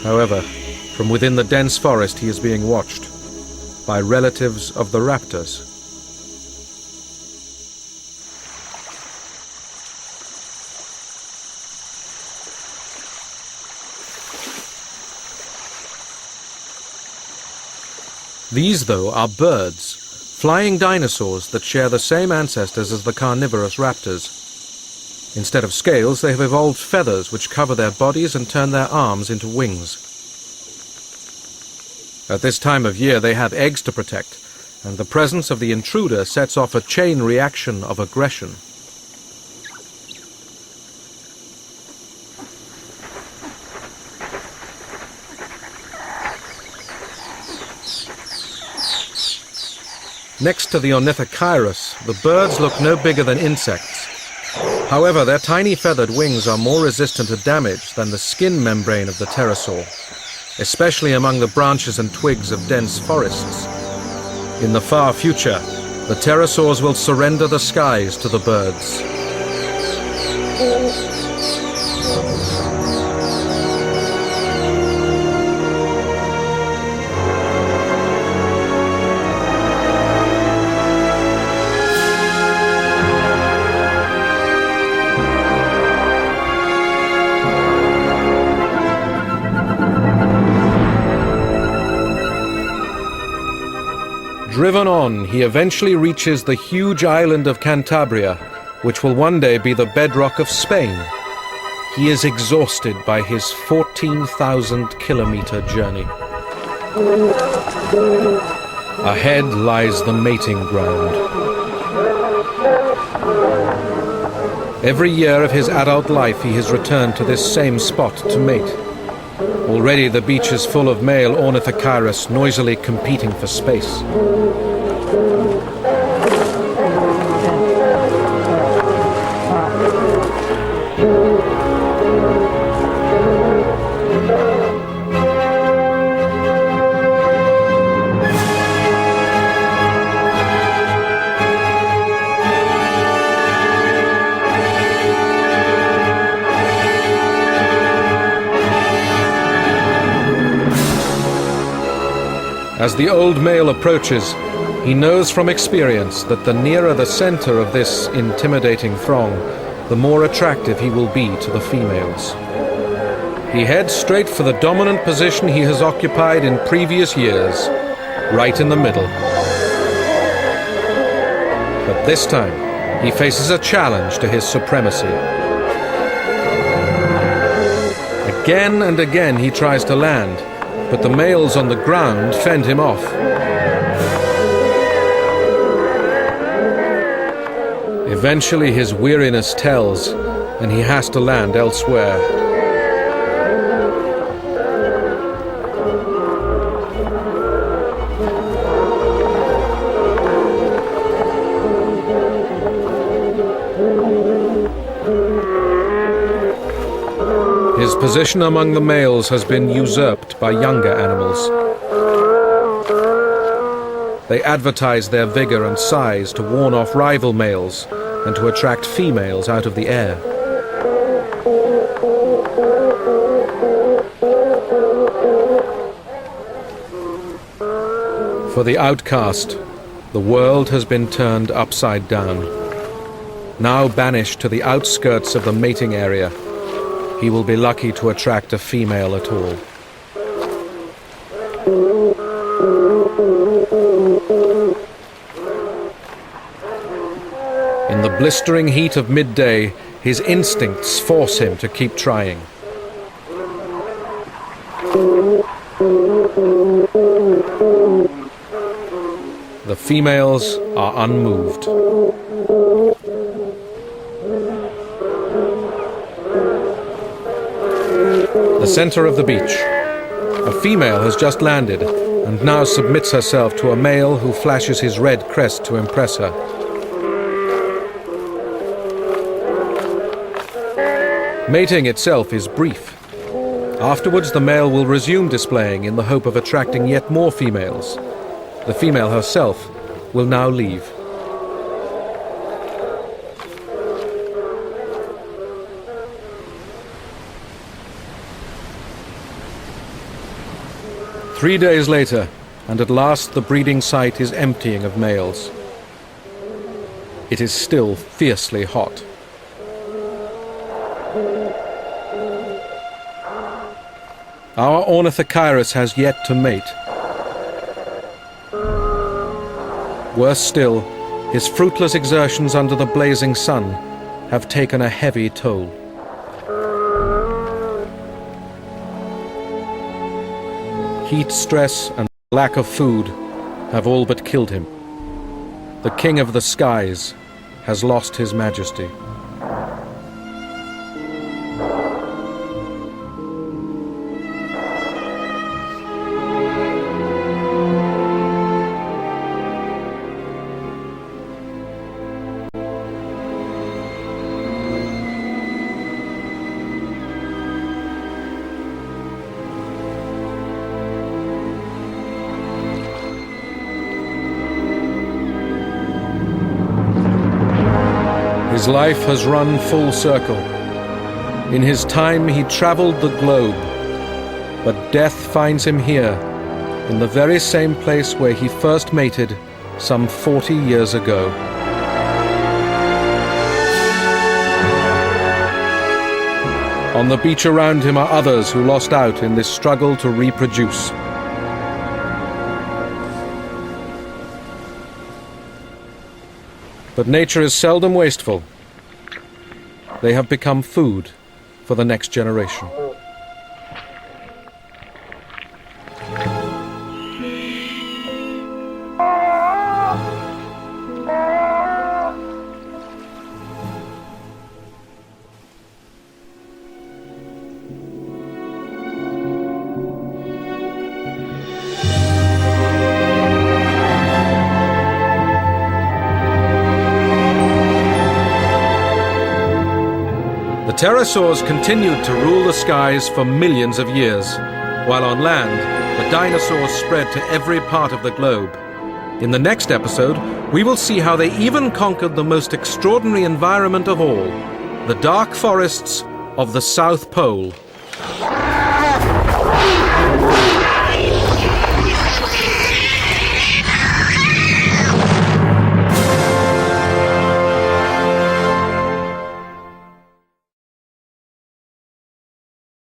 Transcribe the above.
However, from within the dense forest he is being watched by relatives of the raptors. These, though, are birds, flying dinosaurs that share the same ancestors as the carnivorous raptors. Instead of scales, they have evolved feathers which cover their bodies and turn their arms into wings. At this time of year they have eggs to protect, and the presence of the intruder sets off a chain reaction of aggression. Next to the Ornithocheirus, the birds look no bigger than insects. However, their tiny feathered wings are more resistant to damage than the skin membrane of the pterosaur, especially among the branches and twigs of dense forests. In the far future, the pterosaurs will surrender the skies to the birds. Driven on, he eventually reaches the huge island of Cantabria, which will one day be the bedrock of Spain. He is exhausted by his 14,000-kilometer journey. Ahead lies the mating ground. Every year of his adult life he has returned to this same spot to mate. Already the beach is full of male Ornithocheirus noisily competing for space. As the old male approaches, he knows from experience that the nearer the center of this intimidating throng, the more attractive he will be to the females. He heads straight for the dominant position he has occupied in previous years, right in the middle. But this time, he faces a challenge to his supremacy. Again and again he tries to land, but the males on the ground fend him off. Eventually his weariness tells, and he has to land elsewhere. His position among the males has been usurped by younger animals. They advertise their vigor and size to warn off rival males and to attract females out of the air. For the outcast, the world has been turned upside down. Now banished to the outskirts of the mating area, he will be lucky to attract a female at all. In the blistering heat of midday, his instincts force him to keep trying. The females are unmoved. The center of the beach. A female has just landed and now submits herself to a male who flashes his red crest to impress her. Mating itself is brief. Afterwards, the male will resume displaying in the hope of attracting yet more females. The female herself will now leave. 3 days later, and at last the breeding site is emptying of males. It is still fiercely hot. Our Ornithocheirus has yet to mate. Worse still, his fruitless exertions under the blazing sun have taken a heavy toll. Heat stress and lack of food have all but killed him. The king of the skies has lost his majesty. His life has run full circle. In his time he traveled the globe, but death finds him here, in the very same place where he first mated some 40 years ago. On the beach around him are others who lost out in this struggle to reproduce. But nature is seldom wasteful. They have become food for the next generation. The pterosaurs continued to rule the skies for millions of years, while on land, the dinosaurs spread to every part of the globe. In the next episode, we will see how they even conquered the most extraordinary environment of all, the dark forests of the South Pole.